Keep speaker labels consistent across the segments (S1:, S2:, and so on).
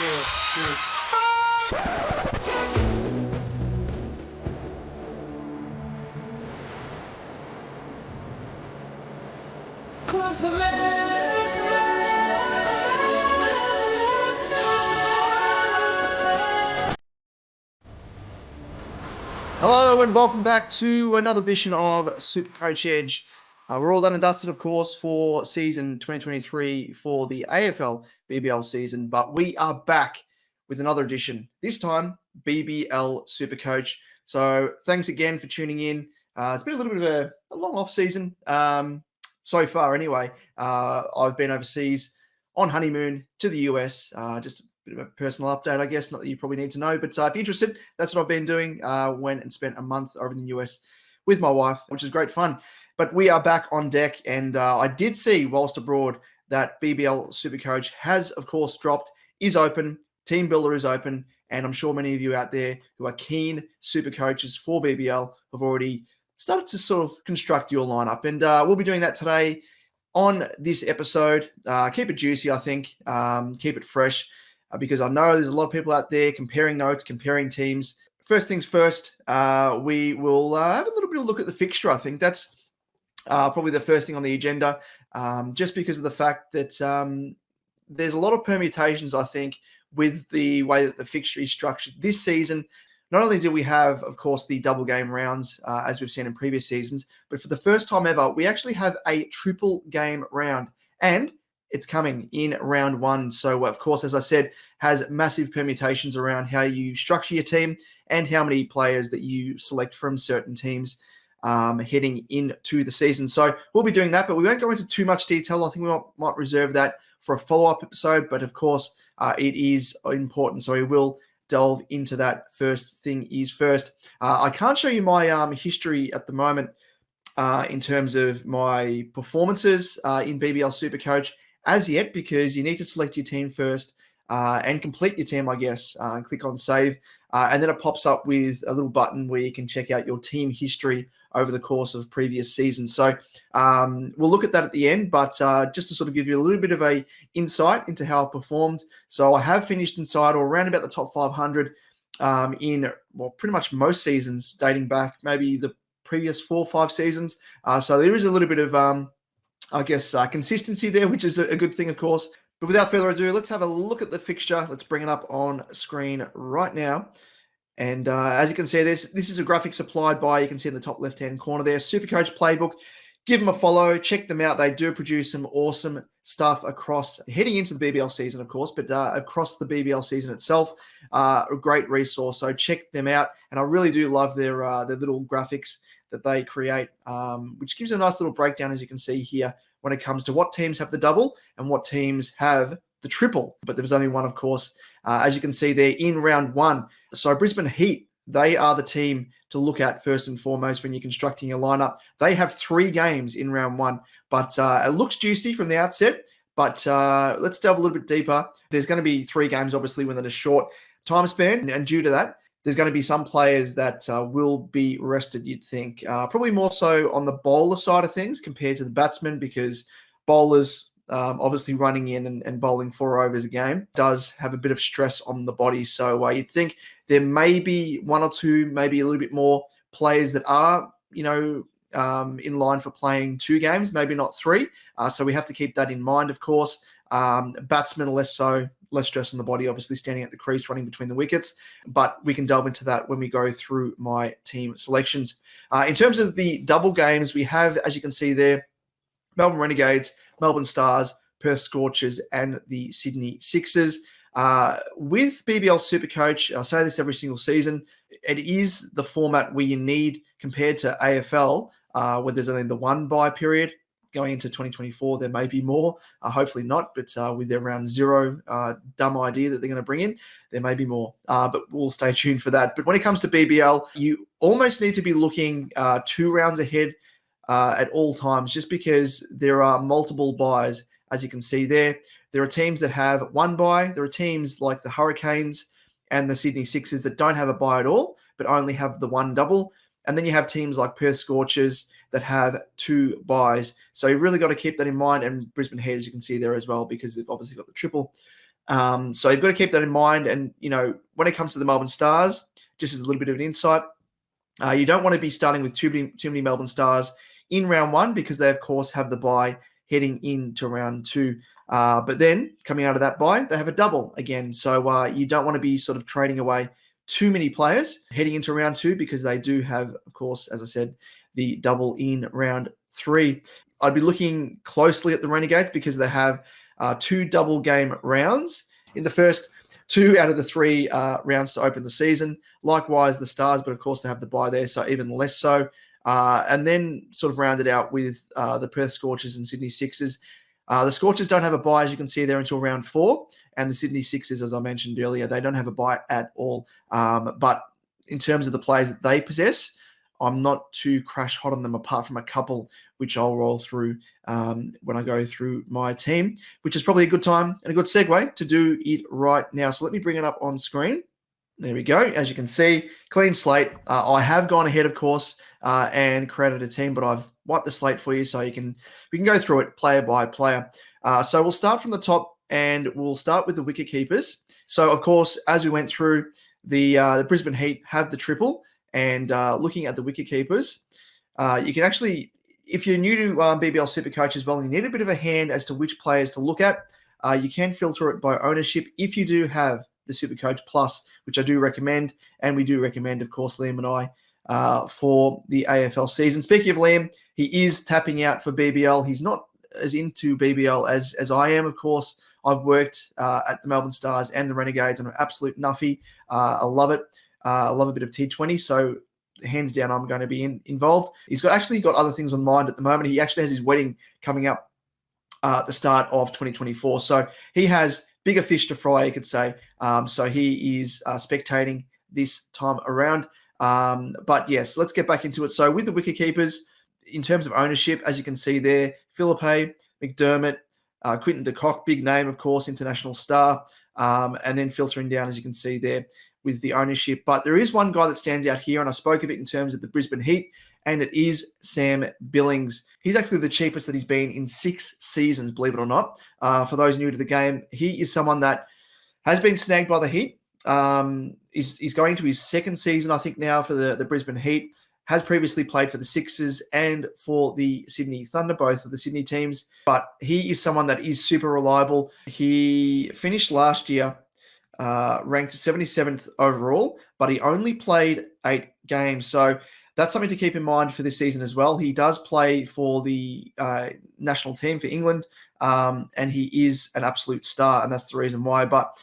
S1: Hello and welcome back to another edition of SuperCoach Edge. We're all done and dusted, of course, for season 2023 for the AFL BBL season, but we are back with another edition, this time BBL SuperCoach. So thanks again for tuning in. It's been a little bit of a long off season so far anyway. I've been overseas on honeymoon to the US, just bit of a personal update, I guess, not that you probably need to know, but if you're interested, that's what I've been doing. Went and spent a month over in the US with my wife, which is great fun. But we are back on deck, and I did see, whilst abroad, that BBL SuperCoach has, of course, dropped, is open, Team Builder is open, and I'm sure many of you out there who are keen super coaches for BBL have already started to sort of construct your lineup, and we'll be doing that today on this episode. Keep it juicy, I think, keep it fresh, because I know there's a lot of people out there comparing notes, comparing teams. First things first, we will have a little bit of a look at the fixture. I think that's probably the first thing on the agenda, just because of the fact that there's a lot of permutations, I think, with the way that the fixture is structured this season. Not only do we have, of course, the double game rounds, as we've seen in previous seasons, but for the first time ever, we actually have a triple game round. And it's coming in round one. So, of course, as I said, has massive permutations around how you structure your team and how many players that you select from certain teams heading into the season. So we'll be doing that, but we won't go into too much detail. I think we might reserve that for a follow-up episode. But, of course, it is important. So we will delve into that. First thing is first. I can't show you my history at the moment in terms of my performances in BBL SuperCoach as yet, because you need to select your team first and complete your team, I guess, and click on save. And then it pops up with a little button where you can check out your team history over the course of previous seasons. So we'll look at that at the end, but just to sort of give you a little bit of a insight into how I've performed. So I have finished inside or around about the top 500 in, well, pretty much most seasons dating back maybe the previous 4 or 5 seasons. So there is a little bit of I guess, consistency there, which is a good thing, of course. But without further ado, let's have a look at the fixture. Let's bring it up on screen right now. And as you can see, this is a graphic supplied by, you can see in the top left-hand corner there, SuperCoach Playbook. Give them a follow. Check them out. They do produce some awesome stuff across, heading into the BBL season, of course, but across the BBL season itself. A great resource. So check them out. And I really do love their little graphics that they create, which gives a nice little breakdown, as you can see here, when it comes to what teams have the double and what teams have the triple. But there's only one, of course, as you can see there in round one. So Brisbane Heat, they are the team to look at first and foremost when you're constructing your lineup. They have 3 games in round one, but it looks juicy from the outset. But let's delve a little bit deeper. There's going to be 3 games, obviously, within a short time span, and due to that, there's going to be some players that will be rested, you'd think. Probably more so on the bowler side of things compared to the batsmen, because bowlers obviously running in and bowling 4 overs a game does have a bit of stress on the body. So you'd think there may be 1 or 2, maybe a little bit more players that are, in line for playing 2 games, maybe not 3. So we have to keep that in mind, of course. Batsmen less so. Less stress on the body, obviously standing at the crease, running between the wickets. But we can delve into that when we go through my team selections. In terms of the double games, we have, as you can see there, Melbourne Renegades, Melbourne Stars, Perth Scorchers, and the Sydney Sixers. With BBL SuperCoach, I say this every single season, it is the format where you need, compared to AFL, where there's only the 1 bye period. Going into 2024, there may be more. Hopefully not, but with their round 0 dumb idea that they're going to bring in, there may be more. But we'll stay tuned for that. But when it comes to BBL, you almost need to be looking 2 rounds ahead at all times, just because there are multiple buys, as you can see there. There are teams that have 1 bye. There are teams like the Hurricanes and the Sydney Sixers that don't have a bye at all, but only have the 1 double. And then you have teams like Perth Scorchers that have 2 buys. So you've really got to keep that in mind. And Brisbane Heat, as you can see there as well, because they've obviously got the triple. So you've got to keep that in mind. And, when it comes to the Melbourne Stars, just as a little bit of an insight, you don't want to be starting with too many Melbourne Stars in round one, because they, of course, have the bye heading into round two. But then coming out of that bye, they have a double again. So you don't want to be sort of trading away too many players heading into round two, because they do have, of course, as I said, the double in round three. I'd be looking closely at the Renegades, because they have 2 double game rounds in the first 2 out of the 3 rounds to open the season. Likewise, the Stars, but of course they have the bye there, so even less so. And then sort of rounded out with the Perth Scorchers and Sydney Sixers. The Scorchers don't have a bye, as you can see there, until round 4. And the Sydney Sixers, as I mentioned earlier, they don't have a bye at all. But in terms of the players that they possess, I'm not too crash hot on them, apart from a couple, which I'll roll through when I go through my team, which is probably a good time and a good segue to do it right now. So let me bring it up on screen. There we go. As you can see, clean slate. I have gone ahead, of course, and created a team, but I've wiped the slate for you, so we can go through it player by player. So we'll start from the top, and we'll start with the wicket keepers. So, of course, as we went through, the Brisbane Heat have the triple, and looking at the wicket keepers, you can actually, if you're new to BBL SuperCoach as well, and you need a bit of a hand as to which players to look at, you can filter it by ownership if you do have the SuperCoach Plus, which I do recommend, and we do recommend, of course, Liam and I, for the AFL season. Speaking of Liam, he is tapping out for BBL. He's not as into BBL as I am, of course. I've worked at the Melbourne Stars and the Renegades, and I'm an absolute nuffy. I love it. I love a bit of T20, so hands down, I'm going to be involved. He's actually got other things on mind at the moment. He actually has his wedding coming up at the start of 2024, so he has bigger fish to fry, you could say. So he is spectating this time around. But yes, let's get back into it. So with the wicket keepers, in terms of ownership, as you can see there, Philippe, McDermott, Quinton de Kock, big name, of course, international star, and then filtering down, as you can see there, with the ownership. But there is one guy that stands out here, and I spoke of it in terms of the Brisbane Heat, and it is Sam Billings. He's actually the cheapest that he's been in 6 seasons, believe it or not. For those new to the game, he is someone that has been snagged by the Heat. He's going to his 2nd season, I think, now for the Brisbane Heat. Has previously played for the Sixers and for the Sydney Thunder, both of the Sydney teams. But he is someone that is super reliable. He finished last year ranked 77th overall, but he only played 8 games. So that's something to keep in mind for this season as well. He does play for the national team for England, and he is an absolute star, and that's the reason why. But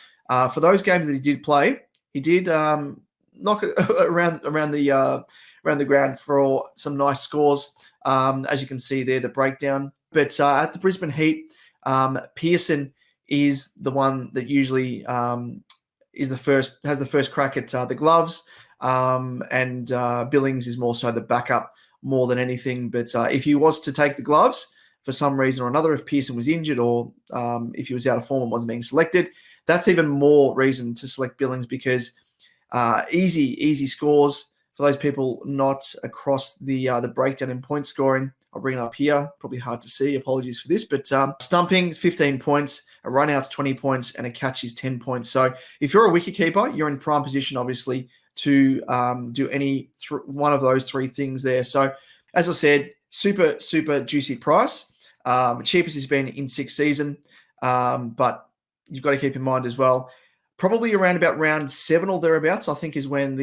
S1: for those games that he did play, he did knock it around the ground for some nice scores, as you can see there, the breakdown. But at the Brisbane Heat, Pearson is the one that usually has the first crack at the gloves, and Billings is more so the backup more than anything. But if he was to take the gloves for some reason or another, if Pearson was injured, or if he was out of form and wasn't being selected, that's even more reason to select Billings, because easy scores for those people not across the breakdown in point scoring. I'll bring it up here. Probably hard to see. Apologies for this. But stumping, 15 points. A run-out's 20 points. And a catch is 10 points. So if you're a wicketkeeper, you're in prime position, obviously, to do any one of those 3 things there. So as I said, super juicy price. Cheapest has been in 6 season. But you've got to keep in mind as well, probably around about round 7 or thereabouts, I think, is when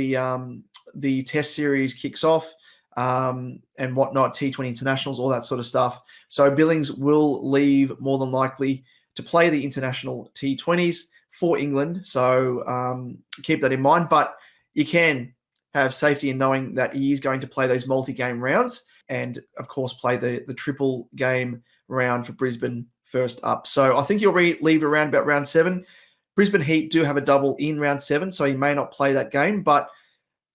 S1: the test series kicks off, and whatnot, T20 internationals, all that sort of stuff. So Billings will leave more than likely to play the international T20s for England. So keep that in mind. But you can have safety in knowing that he is going to play those multi-game rounds, and of course play the triple game round for Brisbane first up. So I think he'll leave around about round 7. Brisbane Heat do have a double in round 7, so he may not play that game. But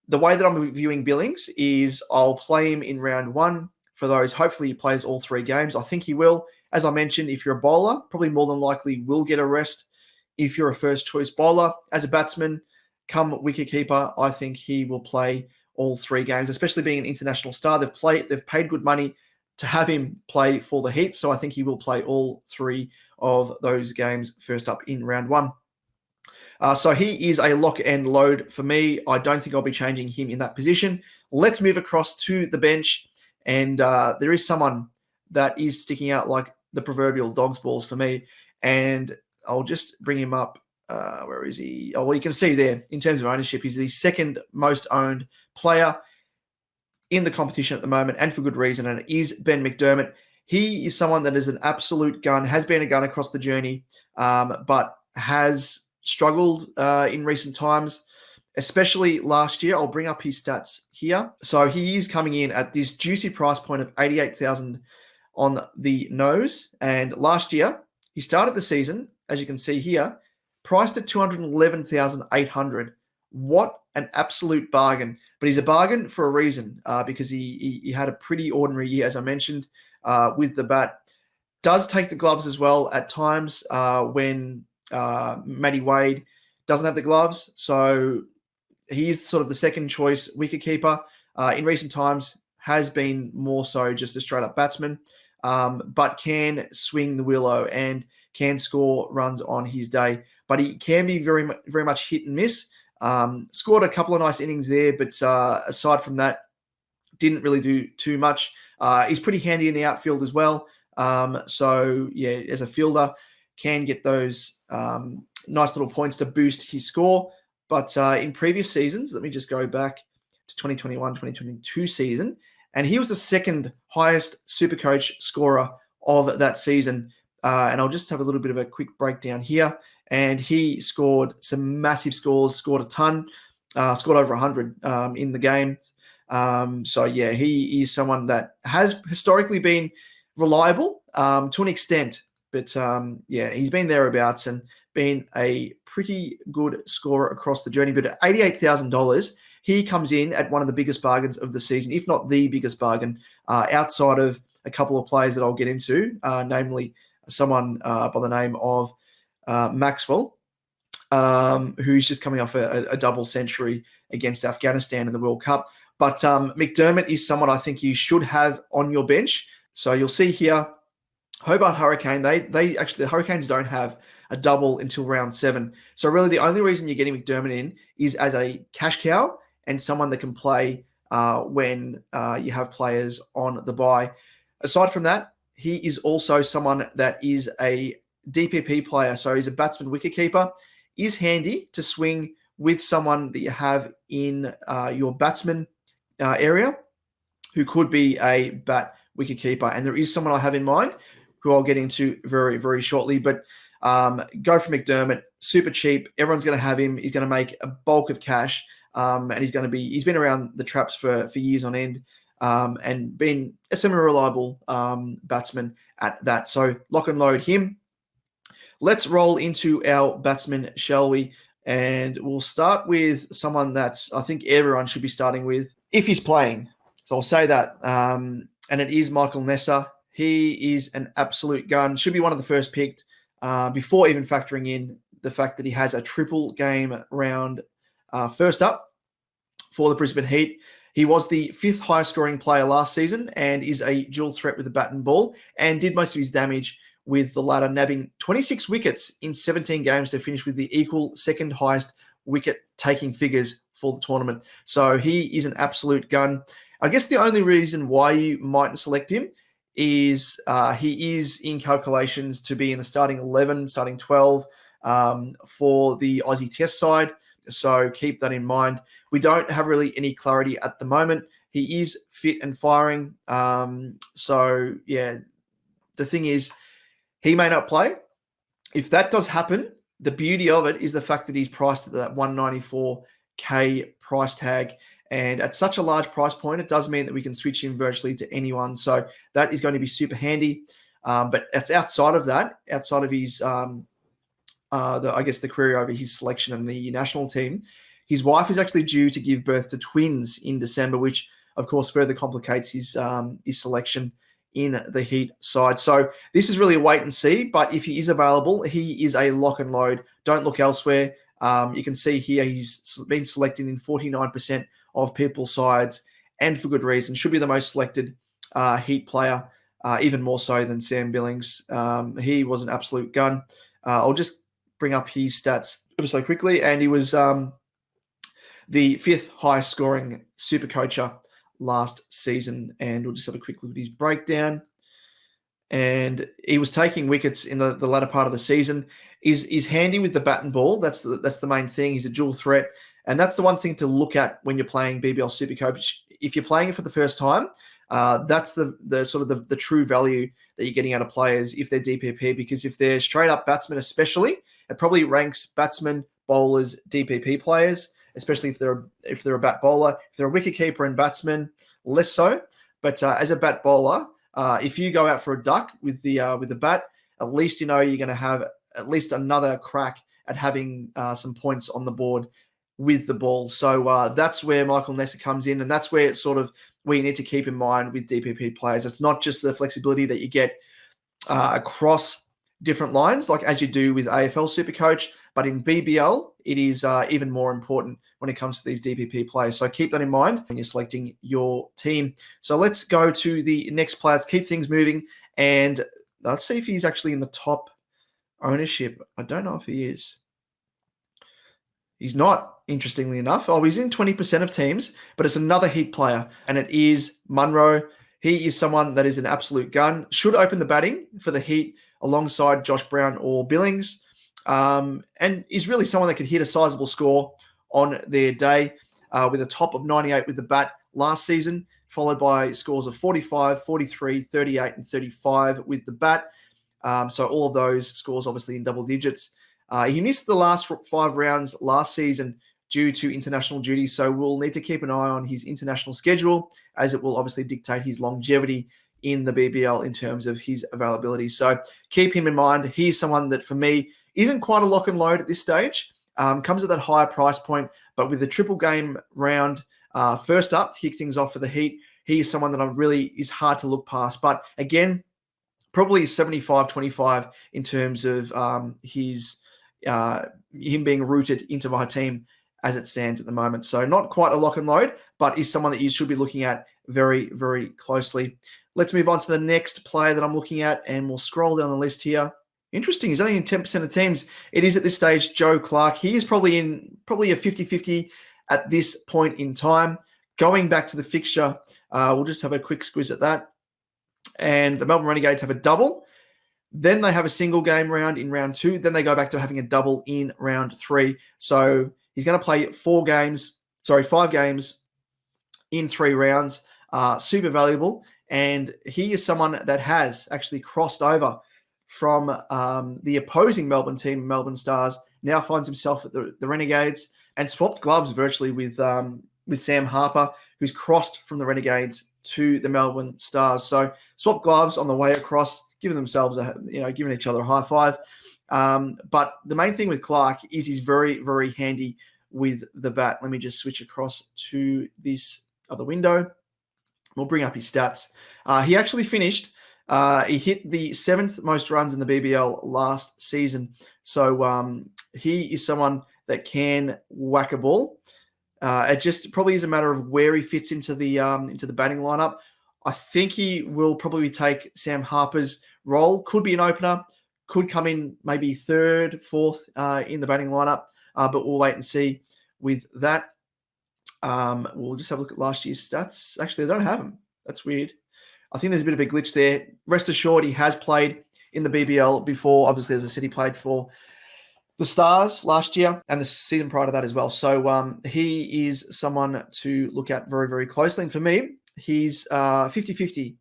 S1: the way that I'm viewing Billings is I'll play him in round 1 for those. Hopefully he plays all 3 games. I think he will. As I mentioned, if you're a bowler, probably more than likely will get a rest. If you're a first choice bowler, as a batsman, come wicketkeeper, I think he will play all 3 games, especially being an international star. They've paid good money to have him play for the Heat, so I think he will play all 3 of those games first up in round 1. So he is a lock and load for me. I don't think I'll be changing him in that position. Let's move across to the bench. And there is someone that is sticking out like the proverbial dog's balls for me. And I'll just bring him up. Where is he? Oh, well, you can see there in terms of ownership, he's the second most owned player in the competition at the moment, and for good reason, and it is Ben McDermott. He is someone that is an absolute gun, has been a gun across the journey, but has struggled in recent times, especially last year. I'll bring up his stats here. So he is coming in at this juicy price point of 88,000 on the nose, and last year he started the season, as you can see here, priced at 211,800. What an absolute bargain. But he's a bargain for a reason, because he had a pretty ordinary year, as I mentioned, with the bat. Does take the gloves as well at times when Matty Wade doesn't have the gloves. So he's sort of the second choice wicketkeeper. In recent times, has been more so just a straight up batsman, but can swing the willow and can score runs on his day. But he can be very, very much hit and miss. Scored a couple of nice innings there, but aside from that, didn't really do too much. He's pretty handy in the outfield as well. So, yeah, as a fielder, can get those nice little points to boost his score. But in previous seasons, let me just go back to 2021-2022 season, and he was the second highest SuperCoach scorer of that season. And I'll just have a little bit of a quick breakdown here. And he scored some massive scores, scored a ton, scored over 100 in the game. So, yeah, he is someone that has historically been reliable to an extent. But, yeah, he's been thereabouts and been a pretty good scorer across the journey. But at $88,000, he comes in at one of the biggest bargains of the season, if not the biggest bargain, outside of a couple of players that I'll get into, namely someone by the name of Maxwell, who's just coming off a double century against Afghanistan in the World Cup. But McDermott is someone I think you should have on your bench. So you'll see here, Hobart Hurricane, they actually, the Hurricanes don't have a double until round 7. So really the only reason you're getting McDermott in is as a cash cow and someone that can play when you have players on the bye. Aside from that, he is also someone that is a DPP player. So he's a batsman wicketkeeper, is handy to swing with someone that you have in your batsman area who could be a bat wicketkeeper. And there is someone I have in mind who I'll get into very, very shortly. But go for McDermott, super cheap. Everyone's going to have him. He's going to make a bulk of cash. And he's been around the traps for years on end. And been a semi-reliable batsman at that. So lock and load him. Let's roll into our batsmen, shall we? And we'll start with someone that I think everyone should be starting with if he's playing. So I'll say that. And it is Michael Nessa. He is an absolute gun. Should be one of the first picked before even factoring in the fact that he has a triple game round first up for the Brisbane Heat. He was the 5th highest scoring player last season and is a dual threat with the bat and ball, and did most of his damage with the latter, nabbing 26 wickets in 17 games to finish with the equal second highest wicket-taking figures for the tournament. So he is an absolute gun. I guess the only reason why you mightn't select him is he is in calculations to be in the starting 11, starting 12 for the Aussie Test side. So keep that in mind. We don't have really any clarity at the moment. He is fit and firing. So, yeah, the thing is, he may not play. If that does happen, the beauty of it is the fact that he's priced at that 194K price tag. And at such a large price point, it does mean that we can switch him virtually to anyone. So that is going to be super handy. But it's outside of that, outside of his, the query over his selection in the national team, his wife is actually due to give birth to twins in December, which of course further complicates his selection in the Heat side. So this is really a wait and see, but if he is available, he is a lock and load. Don't look elsewhere. You can see here he's been selected in 49% of people's sides, and for good reason. Should be the most selected Heat player, even more so than Sam Billings. He was an absolute gun. I'll just bring up his stats ever so quickly, and he was the 5th highest scoring SuperCoacher last season. And we'll just have a quick look at his breakdown. And he was taking wickets in the latter part of the season. He's handy with the bat and ball. That's the main thing. He's a dual threat, and that's the one thing to look at when you're playing BBL SuperCoach. If you're playing it for the first time, that's the sort of the true value that you're getting out of players if they're DPP. Because if they're straight up batsmen, especially, it probably ranks batsmen, bowlers, DPP players, especially if they're a bat bowler. If they're a wicket keeper and batsman, less so. But as a bat bowler, if you go out for a duck with the bat, at least you know you're going to have at least another crack at having some points on the board with the ball. So that's where Michael Nessa comes in, and that's where it's sort of where you need to keep in mind with DPP players. It's not just the flexibility that you get across different lines, like as you do with AFL SuperCoach, but in BBL, it is even more important when it comes to these DPP players. So keep that in mind when you're selecting your team. So let's go to the next player. Let's keep things moving, and let's see if he's actually in the top ownership. I don't know if he is. He's not, interestingly enough. Oh, he's in 20% of teams, but it's another Heat player, and it is Munro. He is someone that is an absolute gun. Should open the batting for the Heat alongside Josh Brown or Billings, and is really someone that could hit a sizable score on their day with a top of 98 with the bat last season, followed by scores of 45, 43, 38, and 35 with the bat. So all of those scores obviously in double digits. He missed the last 5 rounds last season due to international duty, so we'll need to keep an eye on his international schedule, as it will obviously dictate his longevity in the BBL in terms of his availability. So keep him in mind. He's someone that, for me, isn't quite a lock and load at this stage. Comes at that higher price point, but with the triple game round first up to kick things off for the Heat, he is someone that really is hard to look past. But again, probably 75-25 in terms of him being rooted into my team as it stands at the moment. So not quite a lock and load, but is someone that you should be looking at very, very closely. Let's move on to the next player that I'm looking at, and we'll scroll down the list here. Interesting. He's only in 10% of teams. It is at this stage Joe Clark. He is probably a 50-50 at this point in time. Going back to the fixture, we'll just have a quick squiz at that. And the Melbourne Renegades have a double. Then they have a single game round in round 2. Then they go back to having a double in round 3. So he's going to play 5 games in 3 rounds. Super valuable. And he is someone that has actually crossed over from the opposing Melbourne team, Melbourne Stars, now finds himself at the Renegades, and swapped gloves virtually with Sam Harper, who's crossed from the Renegades to the Melbourne Stars. So swapped gloves on the way across, giving each other a high five. But the main thing with Clark is he's very, very handy with the bat. Let me just switch across to this other window. We'll bring up his stats. He actually finished. He hit the 7th most runs in the BBL last season. So he is someone that can whack a ball. It just probably is a matter of where he fits into the batting lineup. I think he will probably take Sam Harper's role. Could be an opener. Could come in maybe 3rd, 4th in the batting lineup. But we'll wait and see with that. We'll just have a look at last year's stats. Actually, I don't have them. That's weird. I think there's a bit of a glitch there. Rest assured, he has played in the BBL before. Obviously, as I said, he played for the Stars last year and the season prior to that as well. So he is someone to look at very, very closely. And for me, he's 50-50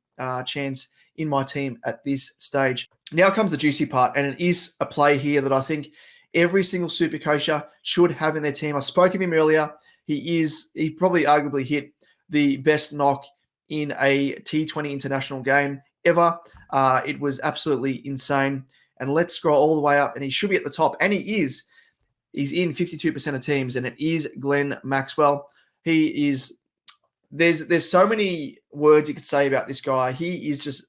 S1: chance in my team at this stage. Now comes the juicy part, and it is a play here that I think every single SuperCoacher should have in their team. I spoke of him earlier. He probably arguably hit the best knock in a T20 international game ever. It was absolutely insane. And let's scroll all the way up, and he should be at the top. And he is. He's in 52% of teams, and it is Glenn Maxwell. He is. There's so many words you could say about this guy. He is just,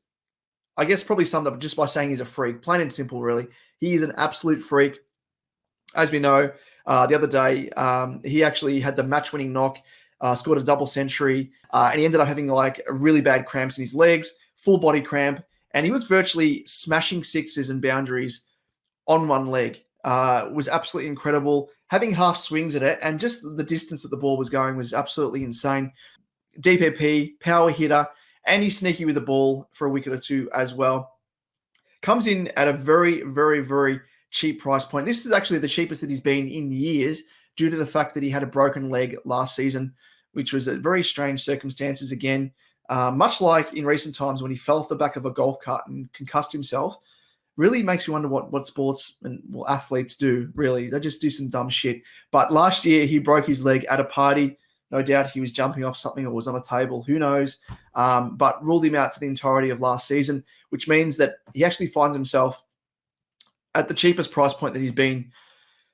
S1: I guess, probably summed up just by saying he's a freak. Plain and simple, really. He is an absolute freak. As we know, the other day, he actually had the match-winning knock, scored a double century, and he ended up having like really bad cramps in his legs, full body cramp, and he was virtually smashing sixes and boundaries on one leg. was absolutely incredible. Having half swings at it and just the distance that the ball was going was absolutely insane. DPP, power hitter, and he's sneaky with the ball for a wicket or two as well. Comes in at a very, very, very cheap price point. This is actually the cheapest that he's been in years due to the fact that he had a broken leg last season, which was a very strange circumstances again. Much like in recent times when he fell off the back of a golf cart and concussed himself. Really makes me wonder what sports and athletes do, really. They just do some dumb shit. But last year, he broke his leg at a party. No doubt he was jumping off something or was on a table. Who knows? But ruled him out for the entirety of last season, which means that he actually finds himself at the cheapest price point that he's been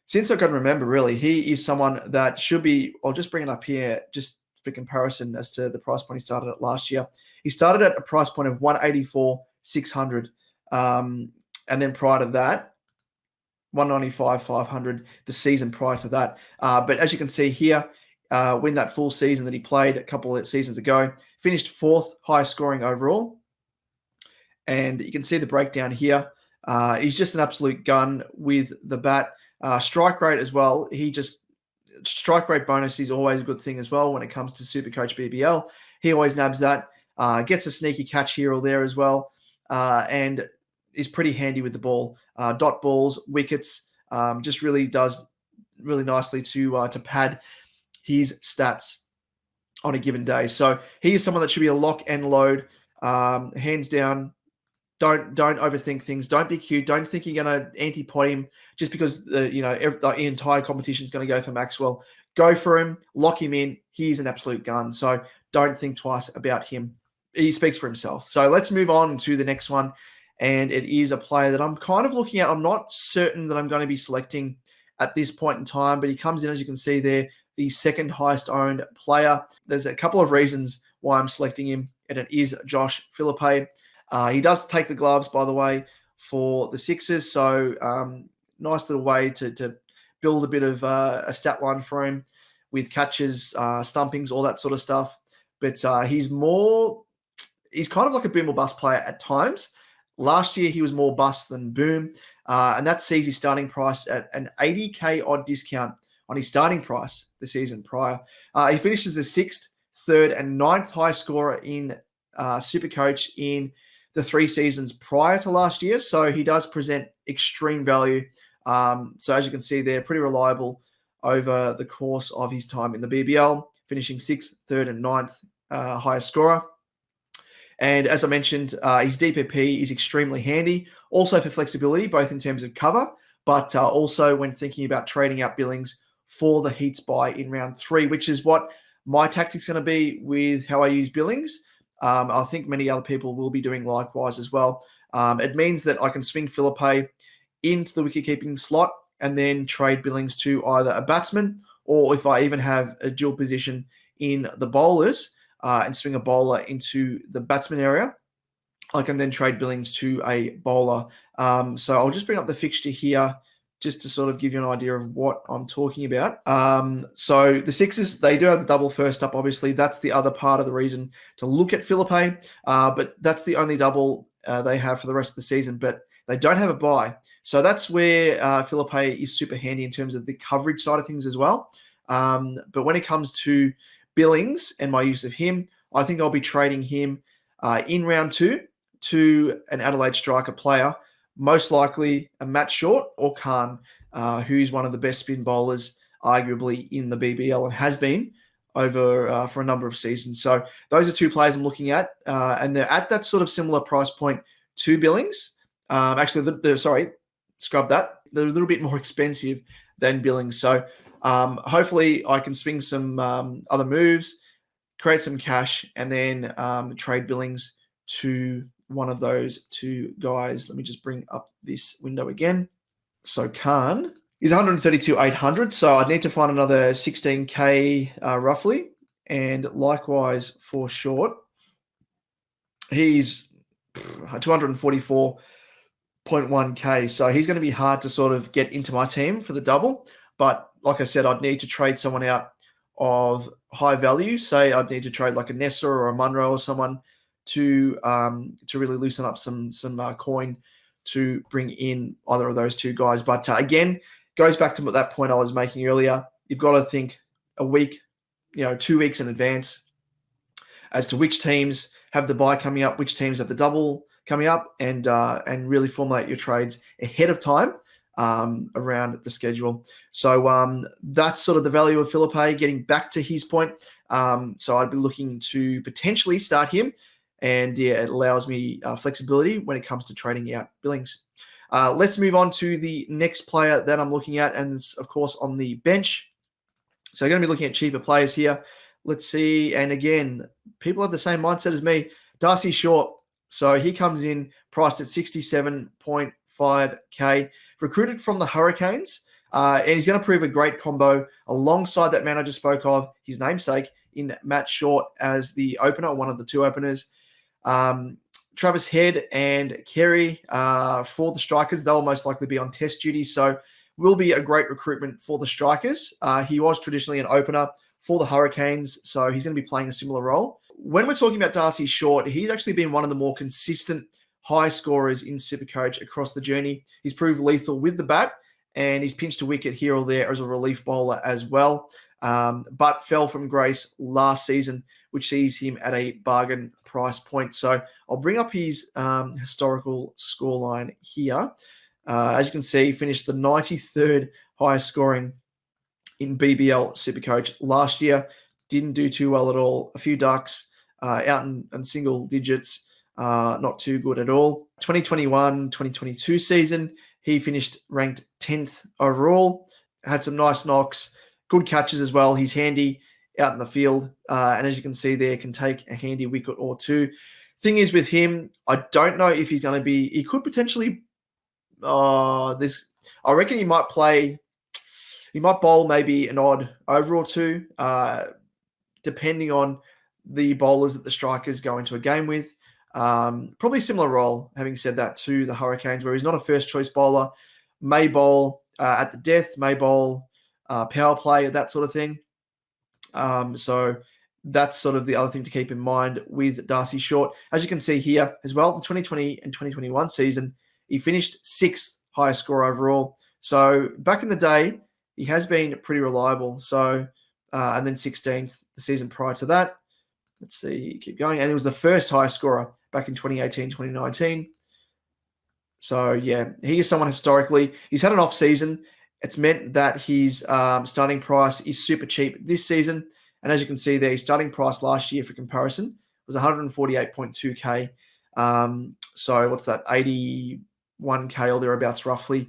S1: since I can remember, really. He is someone that should be, I'll just bring it up here, just for comparison as to the price point he started at last year. He started at a price point of 184,600. And then prior to that, 195,500 the season prior to that. But as you can see here, when that full season that he played a couple of seasons ago, finished fourth highest scoring overall. And you can see the breakdown here. He's just an absolute gun with the bat. Strike rate as well. Strike rate bonus is always a good thing as well when it comes to SuperCoach BBL. He always nabs that. Gets a sneaky catch here or there as well. And is pretty handy with the ball. Dot balls, wickets, just really does really nicely to pad his stats on a given day. So he is someone that should be a lock and load, hands down. Don't overthink things. Don't be cute. Don't think you're going to anti-pot him just because the entire competition is going to go for Maxwell. Go for him. Lock him in. He's an absolute gun. So don't think twice about him. He speaks for himself. So let's move on to the next one. And it is a player that I'm kind of looking at. I'm not certain that I'm going to be selecting at this point in time, but he comes in, as you can see there, the second highest owned player. There's a couple of reasons why I'm selecting him, and it is Josh Philippe. He does take the gloves, by the way, for the Sixers. So nice little way to build a bit of a stat line for him with catches, stumpings, all that sort of stuff. But he's kind of like a boom or bust player at times. Last year, he was more bust than boom, and that sees his starting price at an 80K odd discount on his starting price the season prior. He finishes the 6th, 3rd, and 9th highest scorer in SuperCoach in the 3 seasons prior to last year, so he does present extreme value. So as you can see there, pretty reliable over the course of his time in the BBL, finishing 6th, 3rd, and 9th highest scorer. And as I mentioned, his DPP is extremely handy, also for flexibility, both in terms of cover, but also when thinking about trading out Billings for the Heats buy in round 3, which is what my tactic's going to be with how I use Billings. I think many other people will be doing likewise as well. It means that I can swing Philippe into the wicket-keeping slot and then trade Billings to either a batsman, or if I even have a dual position in the bowlers, and swing a bowler into the batsman area, I can then trade Billings to a bowler. So I'll just bring up the fixture here just to sort of give you an idea of what I'm talking about. So the Sixers, they do have the double first up, obviously. That's the other part of the reason to look at Philippe, but that's the only double they have for the rest of the season, but they don't have a bye. So that's where Philippe is super handy in terms of the coverage side of things as well. But when it comes to Billings and my use of him, I think I'll be trading him in round 2 to an Adelaide striker player, most likely a Matt Short or Khan, who's one of the best spin bowlers arguably in the BBL and has been over for a number of seasons. So those are 2 players I'm looking at, and they're at that sort of similar price point to Billings. Actually, scrub that. They're a little bit more expensive than Billings. So hopefully I can swing some other moves, create some cash, and then trade Billings to one of those 2 guys. Let me just bring up this window again. So Khan is 132,800. So I'd need to find another 16K roughly. And likewise for Short, he's 244.1K. So he's going to be hard to sort of get into my team for the double. But like I said, I'd need to trade someone out of high value. Say I'd need to trade like a Nessa or a Munro or someone to really loosen up some coin to bring in either of those two guys. But again, goes back to that point I was making earlier. You've got to think a week, 2 weeks in advance as to which teams have the bye coming up, which teams have the double coming up, and really formulate your trades ahead of time around the schedule. So that's sort of the value of Philippe. Getting back to his point, so I'd be looking to potentially start him, and it allows me flexibility when it comes to trading out Billings. Let's move on to the next player that I'm looking at, and it's, of course, on the bench. So I'm going to be looking at cheaper players here. Let's see. And again, people have the same mindset as me. Darcy Short. So he comes in priced at 67.5K, recruited from the Hurricanes. And he's going to prove a great combo alongside that man I just spoke of, his namesake, in Matt Short as the opener, one of the two openers. Travis Head and Kerry for the strikers. They'll most likely be on test duty, so will be a great recruitment for the strikers. He was traditionally an opener for the Hurricanes, so he's going to be playing a similar role. When we're talking about Darcy Short, he's actually been one of the more consistent high scorers in SuperCoach across the journey. He's proved lethal with the bat, and he's pinched a wicket here or there as a relief bowler as well, but fell from grace last season, which sees him at a bargain price point. So I'll bring up his historical scoreline here. As you can see, finished the 93rd highest scoring in BBL SuperCoach last year. Didn't do too well at all. A few ducks out in single digits. Not too good at all. 2021-2022 season, he finished ranked 10th overall. Had some nice knocks, good catches as well. He's handy out in the field. And as you can see there, can take a handy wicket or two. Thing is with him, I don't know if he's going to be, he could potentially, I reckon he might bowl maybe an odd over or two, depending on the bowlers that the strikers go into a game with. Probably similar role, having said that, to the Hurricanes, where he's not a first choice bowler, may bowl at the death, may bowl power play, that sort of thing. So that's sort of the other thing to keep in mind with Darcy Short. As you can see here as well, the 2020 and 2021 season, he finished 6th highest score overall. So back in the day, he has been pretty reliable. So, and then 16th the season prior to that. Let's see, keep going. And he was the first highest scorer back in 2018, 2019. So, yeah, he is someone historically. He's had an off season. It's meant that his starting price is super cheap this season. And as you can see there, his starting price last year, for comparison, was 148.2K. So what's that, 81K or thereabouts roughly,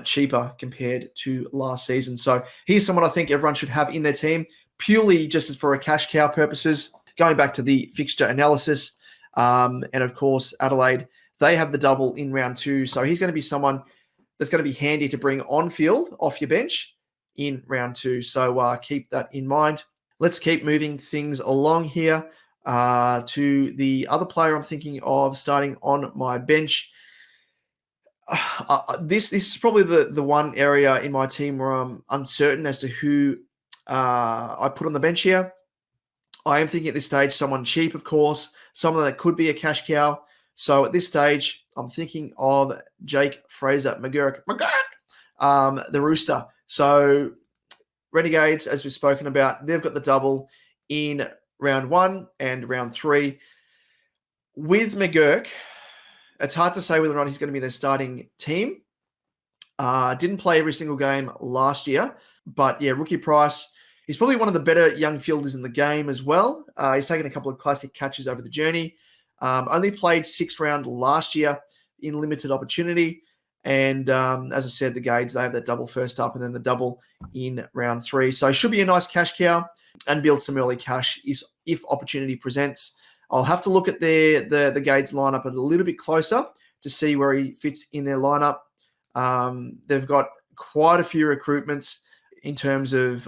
S1: cheaper compared to last season. So he's someone I think everyone should have in their team, purely just for a cash cow purposes. Going back to the fixture analysis, and of course, Adelaide, they have the double in round 2. So he's going to be someone that's going to be handy to bring on field off your bench in round 2. So keep that in mind. Let's keep moving things along here to the other player I'm thinking of starting on my bench. This is probably the one area in my team where I'm uncertain as to who I put on the bench here. I am thinking at this stage someone cheap, of course, someone that could be a cash cow. So at this stage, I'm thinking of Jake Fraser McGurk, the Rooster. So Renegades, as we've spoken about, they've got the double in round 1 and round 3. With McGurk, it's hard to say whether or not he's going to be their starting team. Didn't play every single game last year, but yeah, rookie price. He's probably one of the better young fielders in the game as well. He's taken a couple of classic catches over the journey. Only played 6th round last year in limited opportunity. And as I said, the Gades, they have that double first up and then the double in round 3. So it should be a nice cash cow and build some early cash if opportunity presents. I'll have to look at the Gades lineup a little bit closer to see where he fits in their lineup. They've got quite a few recruitments in terms of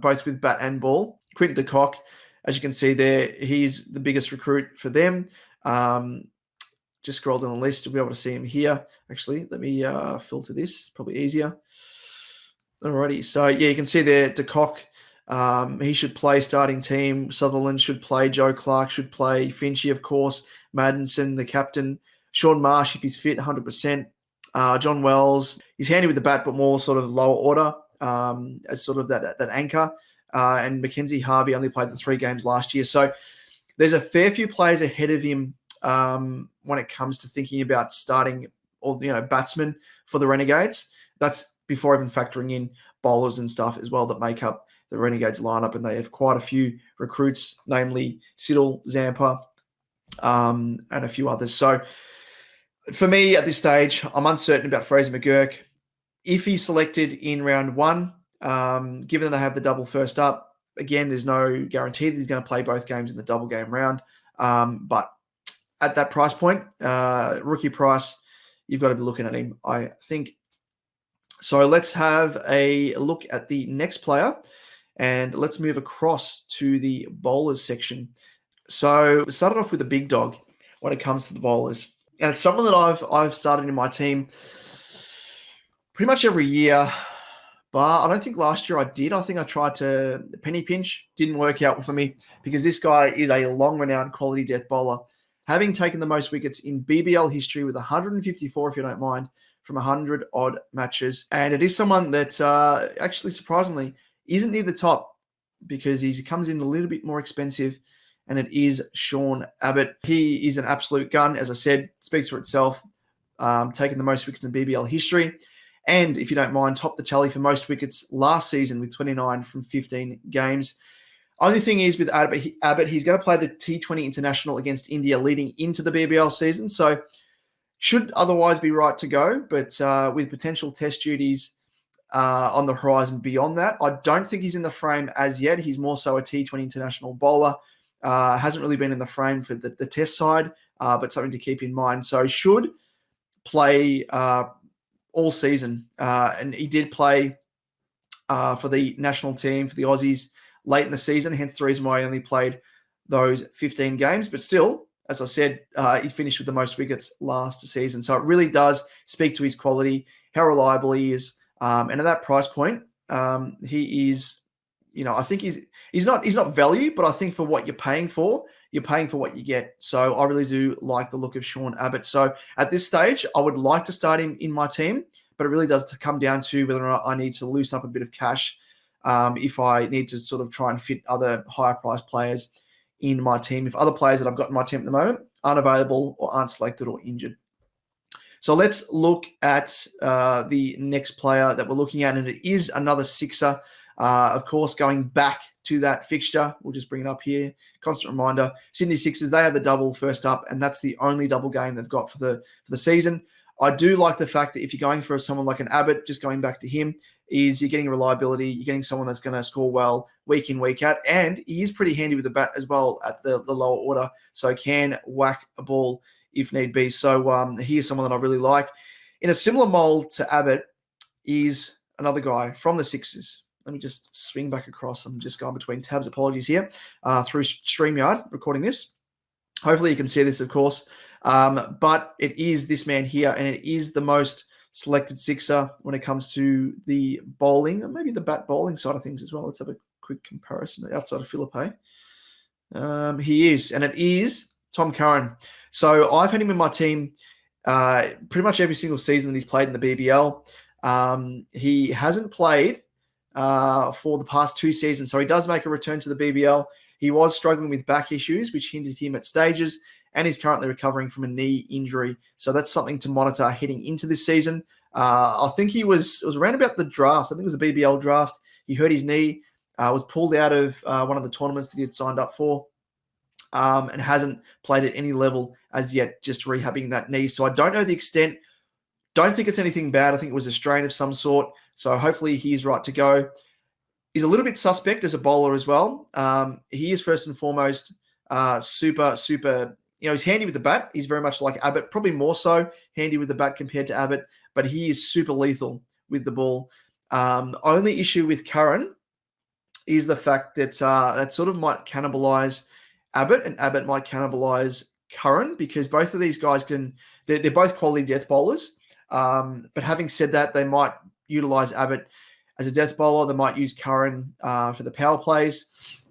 S1: both with bat and ball. Quinton de Kock, as you can see there, he's the biggest recruit for them. Just scroll down the list to be able to see him here. Actually, let me filter this, probably easier. Alrighty, so yeah, you can see there, de Kock, he should play starting team. Sutherland should play. Joe Clark should play. Finchy, of course. Madison, the captain, Sean Marsh, if he's fit, 100%. John Wells, he's handy with the bat, but more sort of lower order as sort of that anchor. And Mackenzie Harvey only played the 3 games last year. So there's a fair few players ahead of him when it comes to thinking about starting or batsmen for the Renegades. That's before even factoring in bowlers and stuff as well that make up the Renegades lineup, and they have quite a few recruits, namely Siddle, Zampa, and a few others. So for me at this stage, I'm uncertain about Fraser McGurk. If he's selected in round 1, given that they have the double first up, again, there's no guarantee that he's going to play both games in the double game round. But at that price point, rookie price, you've got to be looking at him, I think. So let's have a look at the next player, and let's move across to the bowlers section. So we started off with a big dog when it comes to the bowlers. And it's someone that I've started in my team pretty much every year. But I don't think last year I did. I think I tried to penny pinch. Didn't work out for me because this guy is a long-renowned quality death bowler, having taken the most wickets in BBL history with 154, if you don't mind, from 100-odd matches. And it is someone that actually, surprisingly, isn't near the top because he comes in a little bit more expensive, and it is Sean Abbott. He is an absolute gun, as I said, speaks for itself, taking the most wickets in BBL history. And if you don't mind, topped the tally for most wickets last season with 29 from 15 games. Only thing is with Abbott, he's going to play the T20 International against India leading into the BBL season. So should otherwise be right to go, but with potential test duties on the horizon beyond that, I don't think he's in the frame as yet. He's more so a T20 International bowler. Hasn't really been in the frame for the test side, but something to keep in mind. So should play all season. And he did play for the national team, for the Aussies, late in the season, hence the reason why he only played those 15 games. But still, as I said, he finished with the most wickets last season. So it really does speak to his quality, how reliable he is. And at that price point, he is, I think he's not value, but I think for what you're paying for what you get. So I really do like the look of Sean Abbott. So at this stage, I would like to start him in my team, but it really does come down to whether or not I need to loosen up a bit of cash if I need to sort of try and fit other higher priced players in my team. If other players that I've got in my team at the moment aren't available or aren't selected or injured. So let's look at the next player that we're looking at, and it is another sixer. Of course, going back to that fixture, we'll just bring it up here. Constant reminder, Sydney Sixers, they have the double first up, and that's the only double game they've got for the season. I do like the fact that if you're going for someone like an Abbott, just going back to him, is you're getting reliability, you're getting someone that's going to score well week in, week out, and he is pretty handy with the bat as well at the lower order, so can whack a ball if need be. So he is someone that I really like. In a similar mold to Abbott is another guy from the Sixers. Let me just swing back across. I'm just going between tabs. Apologies here through StreamYard recording this. Hopefully you can see this, of course. But it is this man here, and it is the most selected sixer when it comes to the bowling, and maybe the bat bowling side of things as well. Let's have a quick comparison outside of Philippe. He is, and it is Tom Curran. So I've had him in my team pretty much every single season that he's played in the BBL. He hasn't played for the past 2 seasons, so he does make a return to the BBL. He was struggling with back issues, which hindered him at stages, and he's currently recovering from a knee injury. So that's something to monitor heading into this season. I think it was around about the draft. I think it was a BBL draft. He hurt his knee, was pulled out of one of the tournaments that he had signed up for, and hasn't played at any level as yet, just rehabbing that knee. So I don't know the extent. Don't think it's anything bad. I think it was a strain of some sort. So hopefully he's right to go. He's a little bit suspect as a bowler as well. He is first and foremost super, he's handy with the bat. He's very much like Abbott, probably more so handy with the bat compared to Abbott, but he is super lethal with the ball. Only issue with Curran is the fact that that sort of might cannibalize Abbott, and Abbott might cannibalize Curran, because both of these guys they're both quality death bowlers. But having said that, they might utilize Abbott as a death bowler. They might use Curran for the power plays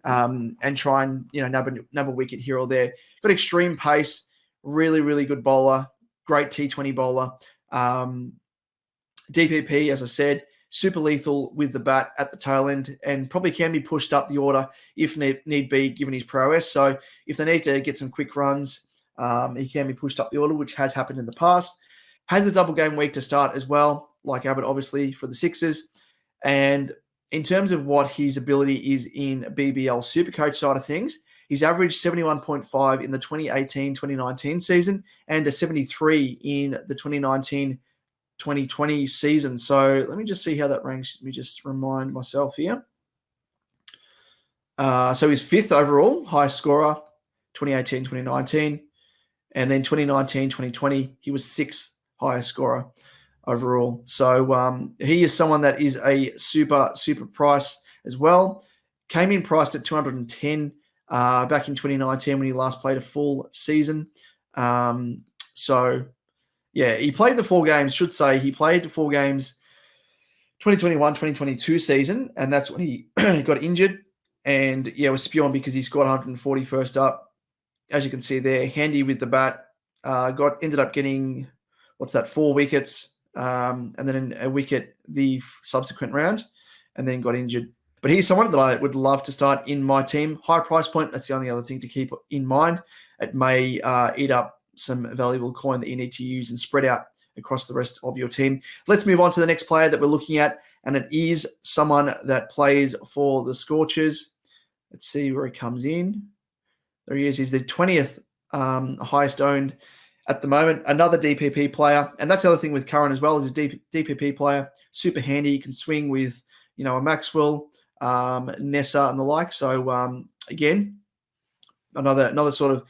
S1: and try and nab a wicket here or there. Got extreme pace, really, really good bowler. great T20 bowler. DPP, as I said, super lethal with the bat at the tail end, and probably can be pushed up the order if need be, given his prowess. So if they need to get some quick runs, he can be pushed up the order, which has happened in the past. Has a double game week to start as well, like Abbott, obviously, for the Sixers. And in terms of what his ability is in BBL SuperCoach side of things, he's averaged 71.5 in the 2018-2019 season and a 73 in the 2019-2020 season. So let me just see how that ranks. Let me just remind myself here. So he's fifth overall, highest scorer, 2018-2019. And then 2019-2020, he was sixth highest scorer overall. So he is someone that is a super price as well. Came in priced at 210 back in 2019 when he last played a full season. So yeah, he played the 4 games, should say. He played the 4 games 2021-2022 season, and that's when he got injured. And yeah, was spewing because he scored 140 first up. As you can see there, handy with the bat. Ended up getting, 4 wickets, and then a wicket the subsequent round, and then got injured. But he's someone that I would love to start in my team. High price point, that's the only other thing to keep in mind. It may eat up some valuable coin that you need to use and spread out across the rest of your team. Let's move on to the next player that we're looking at, and it is someone that plays for the Scorchers. Let's see where he comes in. There he is. He's the 20th highest owned at the moment. Another DPP player. And that's the other thing with Curran as well, is a DPP player. Super handy. You can swing with, a Maxwell, Nessa and the like. So, again, another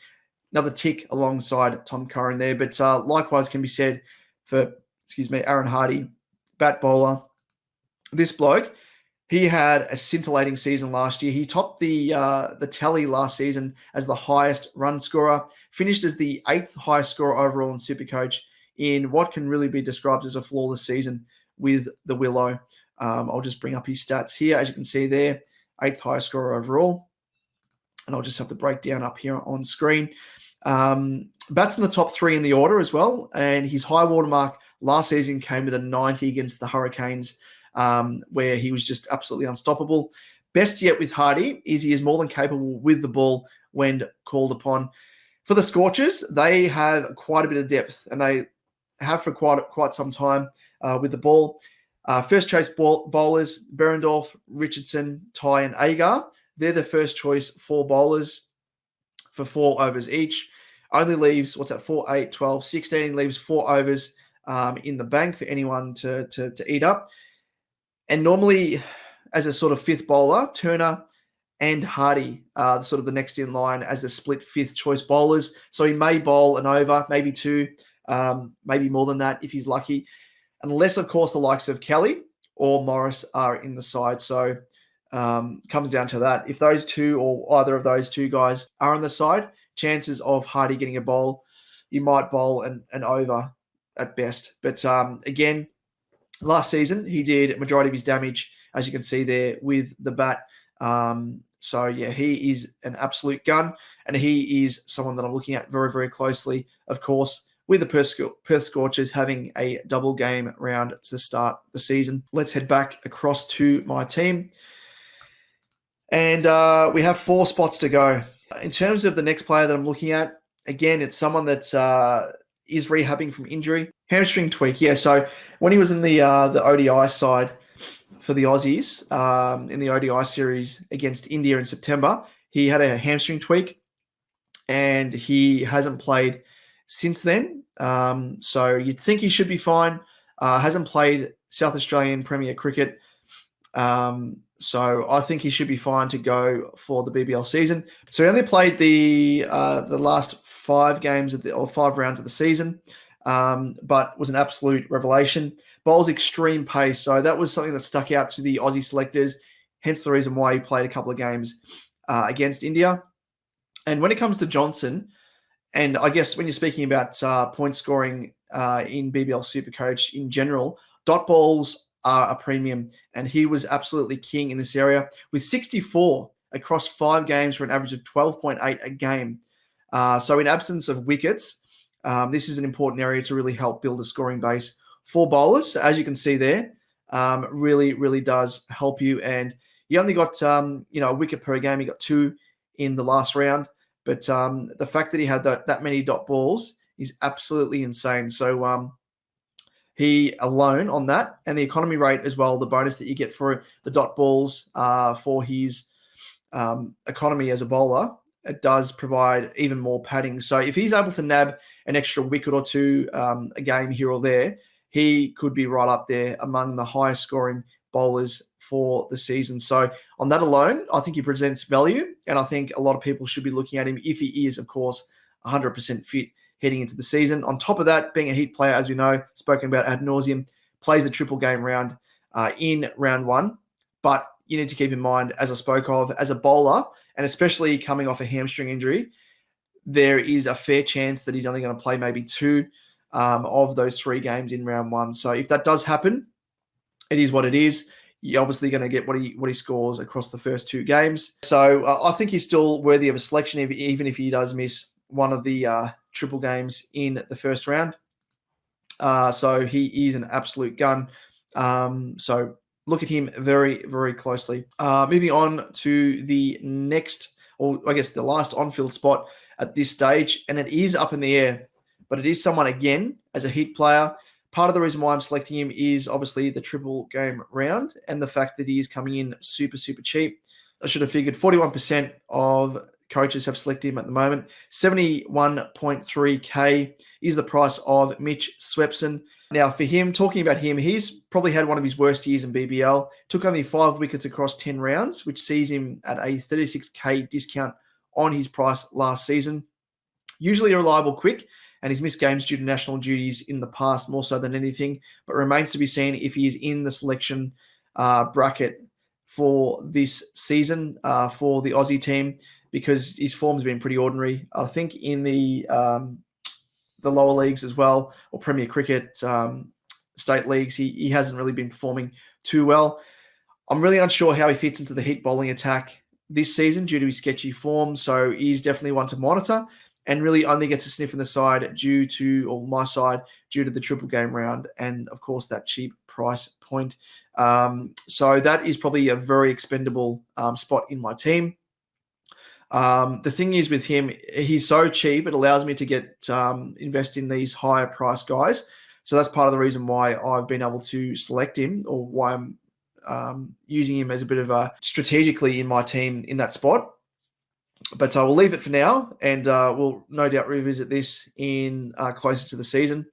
S1: tick alongside Tom Curran there. But likewise can be said for, Aaron Hardy, bat bowler. This bloke, he had a scintillating season last year. He topped the tally last season as the highest run scorer, finished as the 8th highest scorer overall in SuperCoach in what can really be described as a flawless season with the Willow. I'll just bring up his stats here. As you can see there, 8th highest scorer overall. And I'll just have the breakdown up here on screen. Bats in the top 3 in the order as well. And his high watermark last season came with a 90 against the Hurricanes, where he was just absolutely unstoppable. Best yet with Hardy is he is more than capable with the ball when called upon. For the Scorchers, they have quite a bit of depth, and they have for quite some time with the ball. First choice bowlers, Berendorf, Richardson, Ty, and Agar. They're the first choice 4 bowlers for 4 overs each. Only leaves, 4, 8, 12, 16, leaves 4 overs in the bank for anyone to eat up. And normally, as a sort of 5th bowler, Turner and Hardy are sort of the next in line as the split 5th choice bowlers. So he may bowl an over, maybe 2, maybe more than that if he's lucky. Unless, of course, the likes of Kelly or Morris are in the side. So comes down to that. If those 2 or either of those 2 guys are on the side, chances of Hardy getting a bowl, you might bowl an over at best. But again, last season, he did a majority of his damage, as you can see there, with the bat. So, yeah, he is an absolute gun, and he is someone that I'm looking at very, very closely, of course, with the Perth Scorchers having a double game round to start the season. Let's head back across to my team. And we have 4 spots to go. In terms of the next player that I'm looking at, again, it's someone that is rehabbing from injury. Hamstring tweak, yeah. So when he was in the ODI side for the Aussies in the ODI series against India in September, he had a hamstring tweak, and he hasn't played since then. So you'd think he should be fine. Hasn't played South Australian Premier Cricket. So I think he should be fine to go for the BBL season. So he only played the last 5 games or 5 rounds of the season, but was an absolute revelation. Bowls extreme pace, so that was something that stuck out to the Aussie selectors. Hence the reason why he played a couple of games against India. And when it comes to Johnson, and I guess when you're speaking about point scoring in BBL SuperCoach in general, dot balls are a premium, and he was absolutely king in this area with 64 across 5 games for an average of 12.8 a game. So in absence of wickets, This is an important area to really help build a scoring base for bowlers. So as you can see there, really, really does help you. And he only got, a wicket per game. He got 2 in the last round. But the fact that he had that many dot balls is absolutely insane. So he alone on that, and the economy rate as well, the bonus that you get for the dot balls for his economy as a bowler, it does provide even more padding. So if he's able to nab an extra wicket or 2 a game here or there, he could be right up there among the highest scoring bowlers for the season. So on that alone, I think he presents value, and I think a lot of people should be looking at him if he is, of course, 100% fit heading into the season. On top of that, being a heat player, as we know, spoken about ad nauseum, plays a triple game round in round 1. But you need to keep in mind, as I spoke of, as a bowler, and especially coming off a hamstring injury, there is a fair chance that he's only going to play maybe 2 of those 3 games in round 1. So if that does happen, it is what it is. You're obviously going to get what he scores across the first 2 games. So I think he's still worthy of a selection, even if he does miss one of the triple games in the first round. So he is an absolute gun. So look at him very, very closely. Moving on to the next, or I guess the last on-field spot at this stage, and it is up in the air, but it is someone, again, as a heat player. Part of the reason why I'm selecting him is obviously the triple game round and the fact that he is coming in super, super cheap. I should have figured 41% of coaches have selected him at the moment. 71.3K is the price of Mitch Swepson. Now, for him, talking about him, he's probably had one of his worst years in BBL. Took only 5 wickets across 10 rounds, which sees him at a 36K discount on his price last season. Usually a reliable quick, and he's missed games due to national duties in the past more so than anything, but remains to be seen if he is in the selection bracket for this season for the Aussie team, because his form's been pretty ordinary. I think in the lower leagues as well, or Premier Cricket state leagues, he hasn't really been performing too well. I'm really unsure how he fits into the heat bowling attack this season due to his sketchy form, so he's definitely one to monitor, and really only gets a sniff in the side due to the triple game round and, of course, that cheap price point. So that is probably a very expendable spot in my team. The thing is with him, he's so cheap, it allows me to invest in these higher price guys. So that's part of the reason why I've been able to select him, or why I'm using him as a bit of a strategically in my team in that spot. But I will leave it for now, and we'll no doubt revisit this in closer to the season.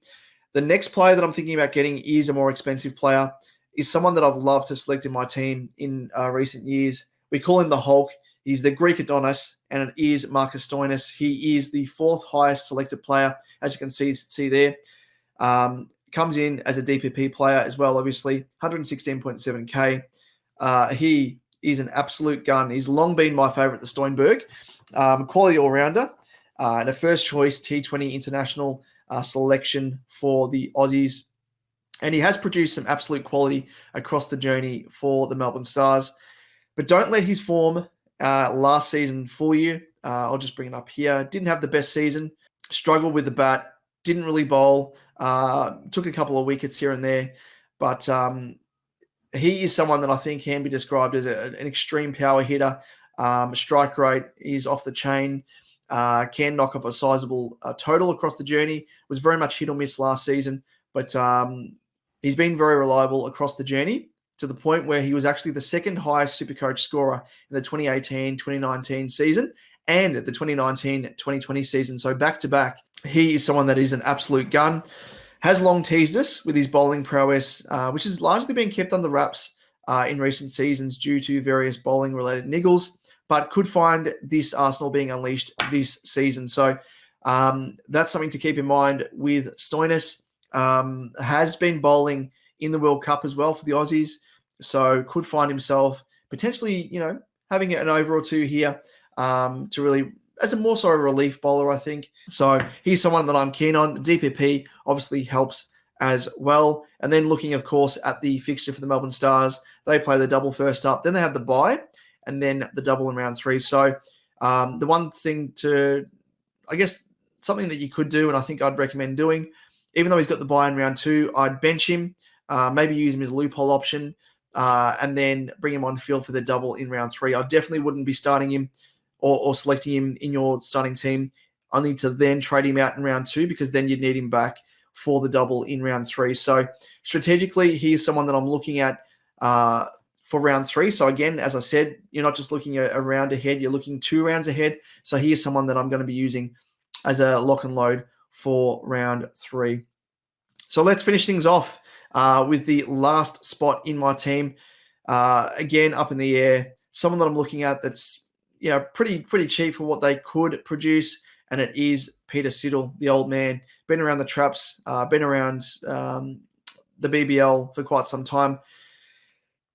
S1: The next player that I'm thinking about getting is a more expensive player, is someone that I've loved to select in my team in recent years. We call him the Hulk. He's the Greek Adonis, and it is Marcus Stoinis. He is the 4th highest selected player, as you can see there. Comes in as a DPP player as well, obviously, 116.7K. He is an absolute gun. He's long been my favourite, the Steinberg. Quality all-rounder, and a first choice T20 international selection for the Aussies. And he has produced some absolute quality across the journey for the Melbourne Stars. But don't let his form last season fool you. I'll just bring it up here. Didn't have the best season. Struggled with the bat. Didn't really bowl. Took a couple of wickets here and there. But he is someone that I think can be described as an extreme power hitter. Strike rate is off the chain. Can knock up a sizable total across the journey. Was very much hit or miss last season. But he's been very reliable across the journey, to the point where he was actually the 2nd highest SuperCoach scorer in the 2018-2019 season and the 2019-2020 season. So back-to-back, he is someone that is an absolute gun. Has long teased us with his bowling prowess, which has largely been kept under wraps in recent seasons due to various bowling-related niggles, but could find this arsenal being unleashed this season. So that's something to keep in mind with Stoinis. Has been bowling in the World Cup as well for the Aussies, so could find himself potentially, having an over or 2 here to really, as a more so a relief bowler, I think. So he's someone that I'm keen on. The DPP obviously helps as well. And then looking, of course, at the fixture for the Melbourne Stars, they play the double first up, then they have the bye, and then the double in round 3. So the one thing to, I guess, something that you could do, and I think I'd recommend doing. Even though he's got the buy in round 2, I'd bench him, maybe use him as a loophole option, and then bring him on field for the double in round 3. I definitely wouldn't be starting him or selecting him in your starting team, only to then trade him out in round 2, because then you'd need him back for the double in round 3. So strategically, he is someone that I'm looking at for round 3. So again, as I said, you're not just looking a round ahead, you're looking 2 rounds ahead. So he is someone that I'm going to be using as a lock and load for round 3. So let's finish things off with the last spot in my team. Again, up in the air, someone that I'm looking at that's pretty cheap for what they could produce, and it is Peter Siddle, the old man. Been around the traps, been around the BBL for quite some time,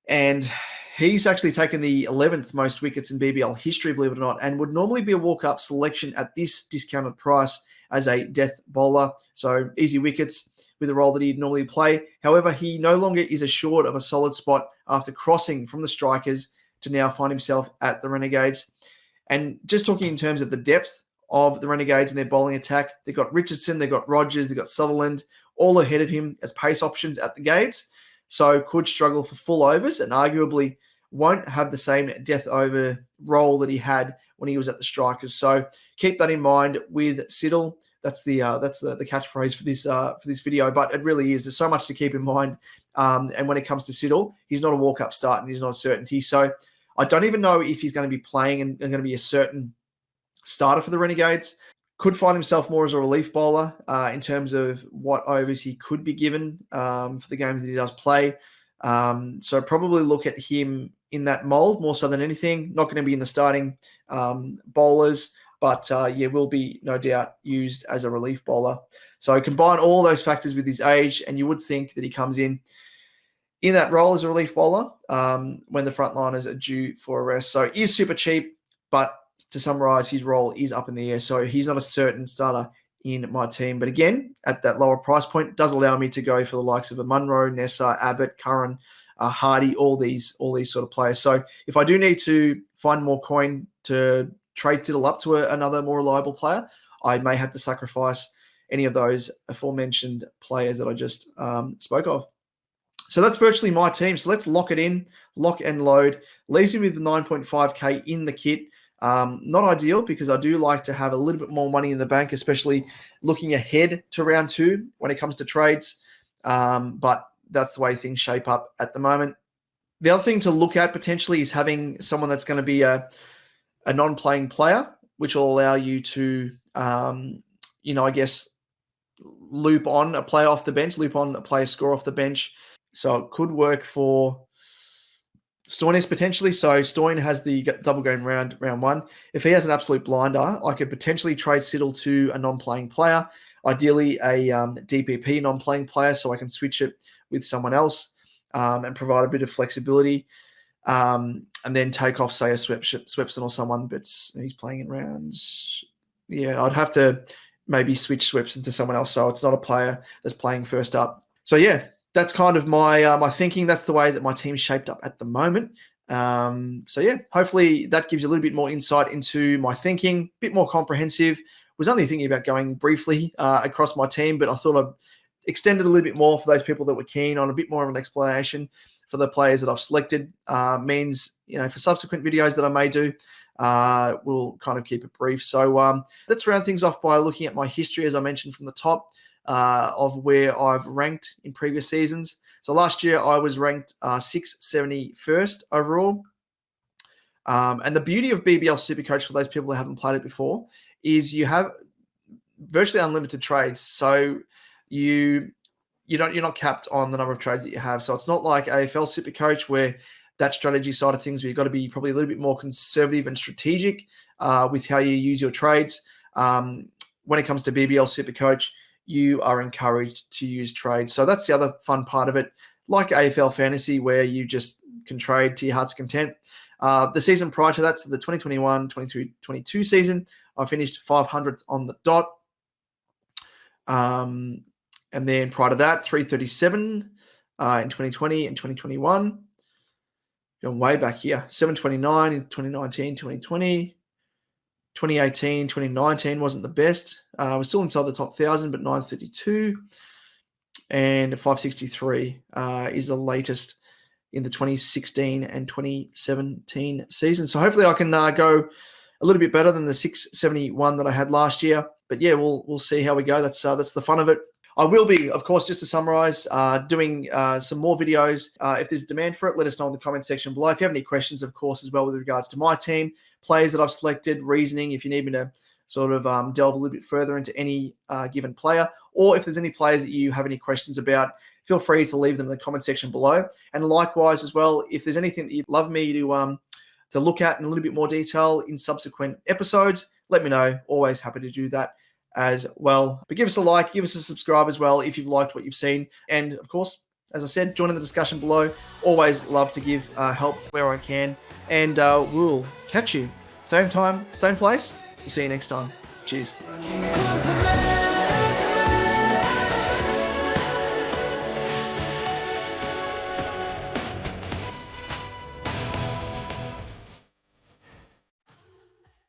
S1: and he's actually taken the 11th most wickets in BBL history, believe it or not, and would normally be a walk-up selection at this discounted price as a death bowler. So easy wickets with the role that he'd normally play. However, he no longer is assured of a solid spot after crossing from the Strikers to now find himself at the Renegades. And just talking in terms of the depth of the Renegades and their bowling attack, they've got Richardson, they've got Rogers, they've got Sutherland, all ahead of him as pace options at the Gades. So could struggle for full overs and arguably won't have the same death over role that he had when he was at the Strikers. So keep that in mind with Siddle. That's the catchphrase for this video, but it really is. There's so much to keep in mind. And when it comes to Siddle, he's not a walk-up start and he's not a certainty. So I don't even know if he's going to be playing and going to be a certain starter for the Renegades. Could find himself more as a relief bowler in terms of what overs he could be given for the games that he does play. So probably look at him in that mold more so than anything. Not going to be in the starting bowlers, but will be no doubt used as a relief bowler. So combine all those factors with his age, and you would think that he comes in that role as a relief bowler when the frontliners are due for a rest. So he is super cheap, but to summarize, his role is up in the air. So he's not a certain starter in my team. But again, at that lower price point, does allow me to go for the likes of a Munro, Nessa, Abbott, Curran, Hardy, all these sort of players. So if I do need to find more coin to trade Siddle up to another more reliable player, I may have to sacrifice any of those aforementioned players that I just spoke of. So that's virtually my team. So let's lock it in, lock and load. Leaves me with 9.5K in the kit. Not ideal, because I do like to have a little bit more money in the bank, especially looking ahead to round 2 when it comes to trades. But that's the way things shape up at the moment. The other thing to look at potentially is having someone that's going to be a non-playing player, which will allow you to, I guess, loop on a player off the bench, loop on a player score off the bench. So it could work for Stoinis potentially. So Stoin has the double game round 1. If he has an absolute blinder, I could potentially trade Siddle to a non-playing player, ideally a DPP non-playing player, so I can switch it with someone else and provide a bit of flexibility. And then take off, say, a Swepson or someone, but he's playing in rounds. Yeah, I'd have to maybe switch Swepson to someone else, so it's not a player that's playing first up. So yeah, that's kind of my thinking. That's the way that my team's shaped up at the moment. So yeah, hopefully that gives you a little bit more insight into my thinking, a bit more comprehensive. Was only thinking about going briefly across my team, but I thought I'd extend it a little bit more for those people that were keen on a bit more of an explanation for the players that I've selected. Means, for subsequent videos that I may do, we'll kind of keep it brief. So let's round things off by looking at my history, as I mentioned from the top, of where I've ranked in previous seasons. So last year I was ranked 671st overall. And the beauty of BBL SuperCoach, for those people that haven't played it before, is you have virtually unlimited trades. So you're not capped on the number of trades that you have. So it's not like AFL SuperCoach, where that strategy side of things, where you've got to be probably a little bit more conservative and strategic with how you use your trades. When it comes to BBL SuperCoach, you are encouraged to use trades. So that's the other fun part of it, like AFL Fantasy, where you just can trade to your heart's content. The season prior to that, so the 2021-22 season, I finished 500th on the dot. And then prior to that, 337 in 2020 and 2021. Going way back here, 729 in 2019, 2020, 2018, 2019 wasn't the best. We're still inside the top 1,000, but 932 and 563 is the latest in the 2016 and 2017 season. So hopefully I can go a little bit better than the 671 that I had last year. But yeah, we'll see how we go. That's the fun of it. I will be, of course, just to summarize, doing some more videos. If there's demand for it, let us know in the comment section below. If you have any questions, of course, as well with regards to my team, players that I've selected, reasoning, if you need me to sort of delve a little bit further into any given player, or if there's any players that you have any questions about, feel free to leave them in the comment section below. And likewise as well, if there's anything that you'd love me to look at in a little bit more detail in subsequent episodes, let me know. Always happy to do that as well. But give us a like, give us a subscribe as well if you've liked what you've seen. And of course, as I said, join in the discussion below. Always love to give help where I can. And we'll catch you same time, same place. We'll see you next time. Cheers.